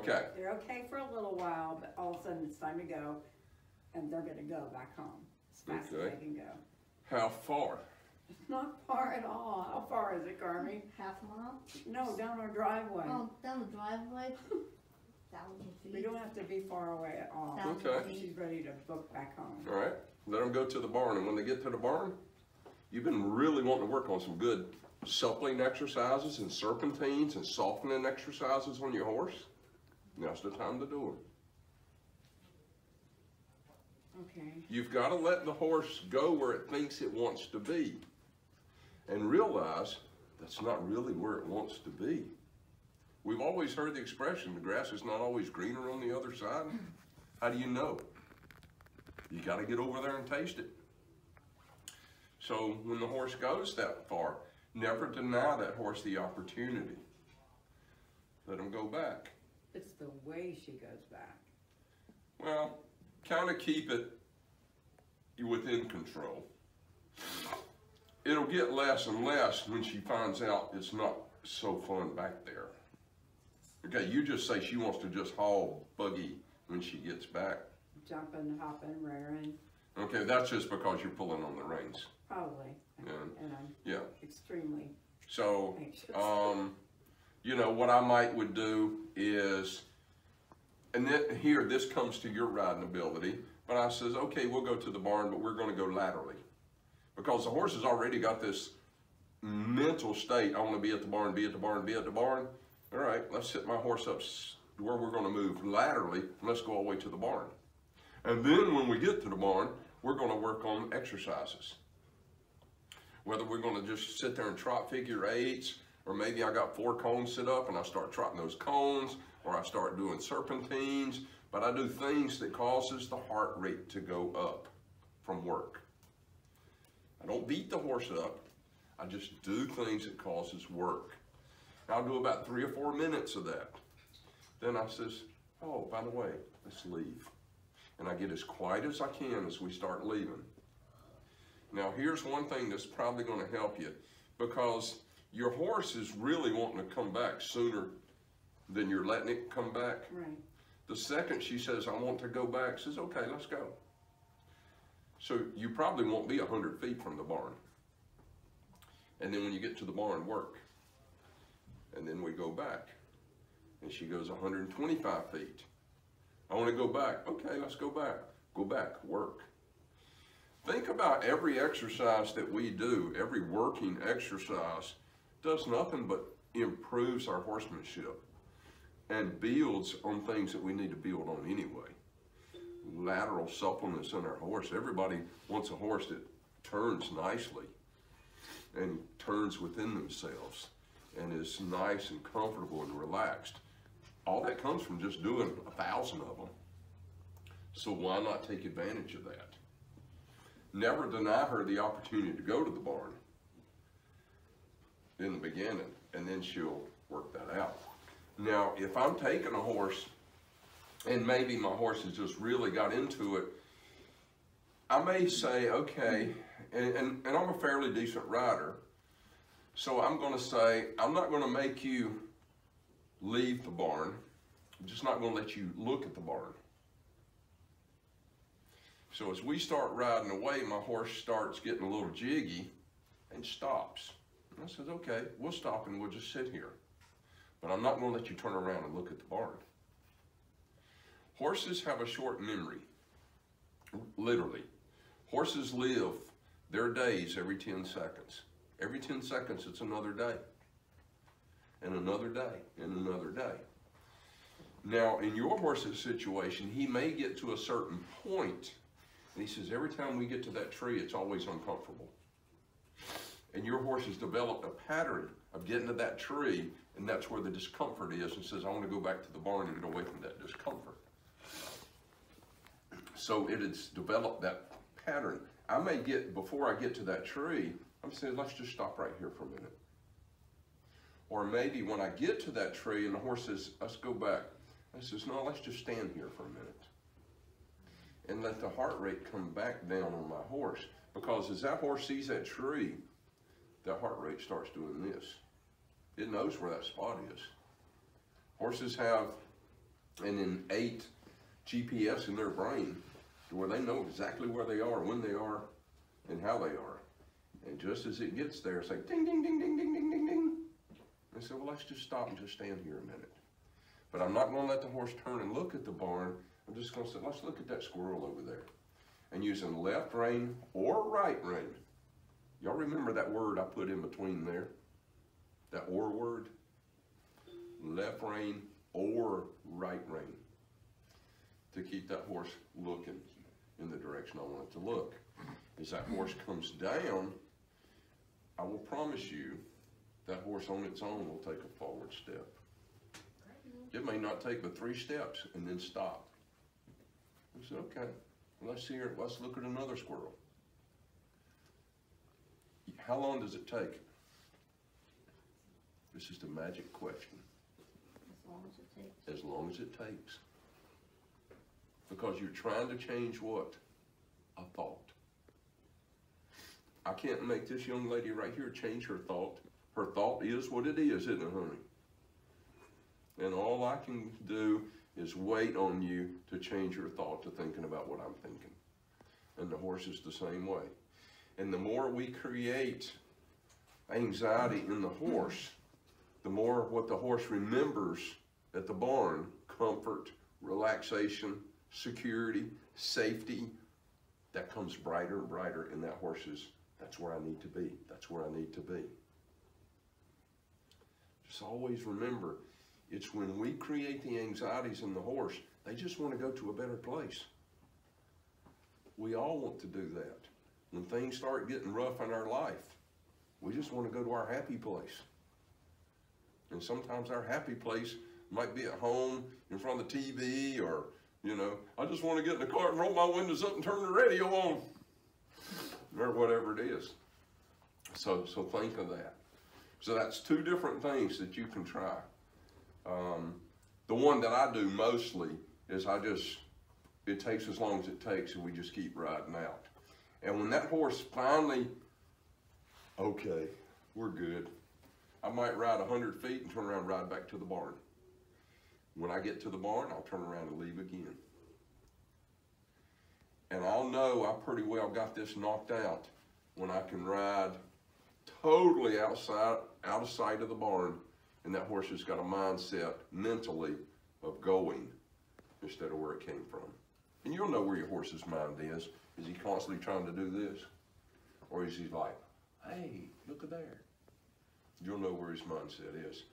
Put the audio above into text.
Okay. They're okay for a little while, but all of a sudden it's time to go, and they're gonna go back home as fast as they can go. How far? It's not far at all. How far is it, Carmi? Half a mile? No, down our driveway. Oh, down the driveway? 1,000 feet. We don't have to be far away at all. 1,000 Okay. feet. She's ready to book back home. All right. Let them go to the barn, and when they get to the barn, you've been really wanting to work on some good suppling exercises and serpentines and softening exercises on your horse. Now's the time to do it. Okay. You've got to let the horse go where it thinks it wants to be and realize that's not really where it wants to be. We've always heard the expression, the grass is not always greener on the other side. How do you know? You got to get over there and taste it. So when the horse goes that far, never deny that horse the opportunity. Let him go back. It's the way she goes back. Well, kind of keep it within control. It'll get less and less when she finds out it's not so fun back there. Okay, you just say she wants to just haul buggy when she gets back. Jumping, hopping, rearing. Okay, that's just because you're pulling on the reins. Probably. Yeah. And I'm extremely So, anxious. you know, what I would do is, and then here, this comes to your riding ability, but I says, okay, we'll go to the barn, but we're going to go laterally. Because the horse has already got this mental state, I want to be at the barn, be at the barn, be at the barn. All right, let's set my horse up where we're going to move laterally, and let's go all the way to the barn. And then when we get to the barn, we're going to work on exercises. Whether we're going to just sit there and trot figure eights, or maybe I got 4 cones set up and I start trotting those cones, or I start doing serpentines, but I do things that causes the heart rate to go up from work. I don't beat the horse up, I just do things that causes work. I'll do about 3 or 4 minutes of that. Then I says, oh, by the way, let's leave. And I get as quiet as I can as we start leaving. Now here's one thing that's probably going to help you, because your horse is really wanting to come back sooner than you're letting it come back. Right. The second she says, I want to go back, says, okay, let's go. So you probably won't be 100 feet from the barn. And then when you get to the barn, work. And then we go back. And she goes 125 feet. I want to go back. Okay, let's go back. Go back, work. Think about every exercise that we do, every working exercise does nothing but improves our horsemanship and builds on things that we need to build on anyway. Lateral suppleness in our horse. Everybody wants a horse that turns nicely and turns within themselves and is nice and comfortable and relaxed. All that comes from just doing 1,000 of them. So why not take advantage of that? Never deny her the opportunity to go to the barn in the beginning, and then she'll work that out. Now, if I'm taking a horse, and maybe my horse has just really got into it, I may say, okay, and I'm a fairly decent rider, so I'm going to say, I'm not going to make you leave the barn. I'm just not going to let you look at the barn. So as we start riding away, my horse starts getting a little jiggy and stops. And I says, okay, we'll stop and we'll just sit here. But I'm not going to let you turn around and look at the barn. Horses have a short memory, literally. Horses live their days every 10 seconds. Every 10 seconds, it's another day, and another day, and another day. Now, in your horse's situation, he may get to a certain point, and he says, every time we get to that tree, it's always uncomfortable. And your horse has developed a pattern of getting to that tree, and that's where the discomfort is, and says, I want to go back to the barn and get away from that discomfort. So it has developed that pattern. I may get, before I get to that tree, I'm saying, let's just stop right here for a minute. Or maybe when I get to that tree and the horse says, let's go back. I says, no, let's just stand here for a minute. And let the heart rate come back down on my horse. Because as that horse sees that tree, that heart rate starts doing this. It knows where that spot is. Horses have and innate GPS in their brain to where they know exactly where they are, when they are, and how they are. And just as it gets there, it's like ding, ding, ding, ding, ding, ding, ding, ding. And say, well, let's just stop and just stand here a minute. But I'm not going to let the horse turn and look at the barn. I'm just going to say, let's look at that squirrel over there. And using left rein or right rein. Y'all remember that word I put in between there? That or word? Left rein or right rein. To keep that horse looking in the direction I want it to look. As that horse comes down, I will promise you that horse on its own will take a forward step. It may not take but 3 steps and then stop. I said, okay, let's look at another squirrel. How long does it take? This is the magic question. As long as it takes. As long as it takes. Because you're trying to change what? A thought. I can't make this young lady right here change her thought. Her thought is what it is, isn't it, honey? And all I can do is wait on you to change your thought to thinking about what I'm thinking. And the horse is the same way. And the more we create anxiety in the horse, the more what the horse remembers at the barn, comfort, relaxation, security, safety, that comes brighter and brighter in that horse's, that's where I need to be. That's where I need to be. Just always remember, it's when we create the anxieties in the horse, they just want to go to a better place. We all want to do that. When things start getting rough in our life, we just want to go to our happy place. And sometimes our happy place might be at home, in front of the TV, or, you know, I just want to get in the car and roll my windows up and turn the radio on. Or whatever it is. So think of that. So that's 2 different things that you can try. The one that I do mostly is it takes as long as it takes, and we just keep riding out. And when that horse finally, okay, we're good. I might ride 100 feet and turn around and ride back to the barn. When I get to the barn, I'll turn around and leave again. And I'll know I pretty well got this knocked out when I can ride totally out of sight of the barn, and that horse has got a mindset mentally of going instead of where it came from. And you'll know where your horse's mind is. Is he constantly trying to do this? Or is he like, hey, look at there? You'll know where his mindset is.